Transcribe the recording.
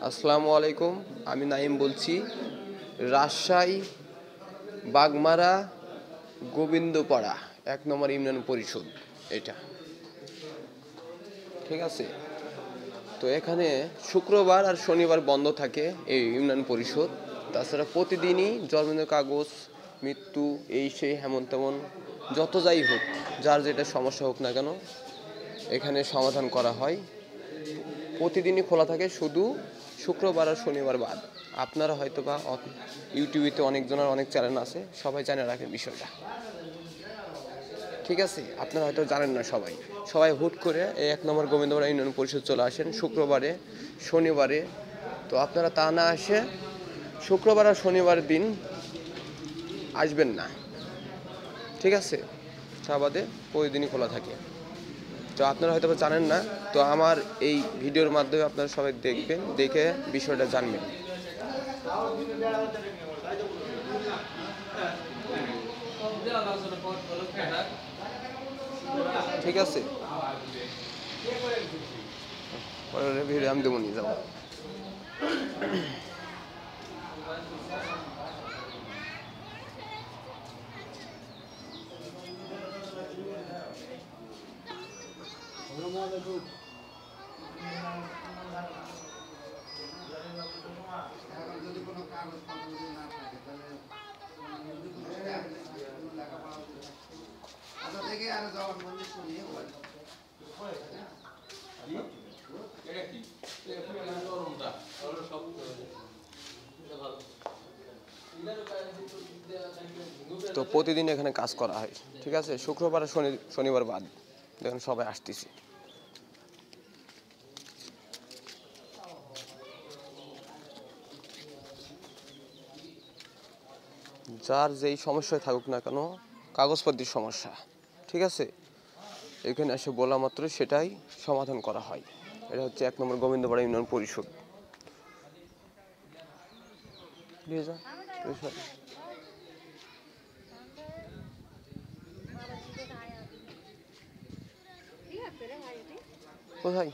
আসসালামু আলাইকুম। আমি নাইম বলছি। রাজশাহী বাগমারা গোবিন্দপাড়া ১ নম্বর ইউনিয়ন পরিষদ এটা, ঠিক আছে। তো এখানে শুক্রবার আর শনিবার বন্ধ থাকে এই ইউনিয়ন পরিষদ। তাছাড়া প্রতিদিনই জন্মের কাগজ, মৃত্যু, এই সেই হেমন তেমন যত যাই হোক, যার যেটা সমস্যা হোক না কেন এখানে সমাধান করা হয়। প্রতিদিনই খোলা থাকে, শুধু শুক্রবার আর শনিবার বাদ। আপনারা হয়তো বা ইউটিউবেতে অনেকজনের অনেক চ্যানেল আছে, সবাই জানে রাখেন বিষয়টা, ঠিক আছে। আপনারা হয়তো জানেন না, সবাই হুট করে এই ১ নম্বর গোবিন্দপাড়া ইউনিয়ন পরিষদ চলে আসেন শুক্রবারে শনিবারে। তো আপনারা তা না আসে শুক্রবার আর শনিবার দিন আসবেন না, ঠিক আছে। তা বাদে প্রতিদিনই খোলা থাকে। তো আপনারা হয়তো জানেন না, তো আমার এই ভিডিওর মাধ্যমে আপনারা সবাই দেখবেন, দেখে বিষয়টা জানবেন। ঠিক আছে, ভিডিও আমি দেবো নিয়ে যাবো। তো প্রতিদিন এখানে কাজ করা হয়, ঠিক আছে। শুক্রবার আর শনিবার বাদ, দেখেন সবাই আসতেছে। যার যেই সমস্যায় থাকুক না কেন, কাগজপত্রের সমস্যা, ঠিক আছে, এখানে এসে বলা মাত্র সেটাই সমাধান করা হয়। এটা হচ্ছে ১ নম্বর গোবিন্দপাড়া ইউনিয়ন পরিষদ। কোথায়?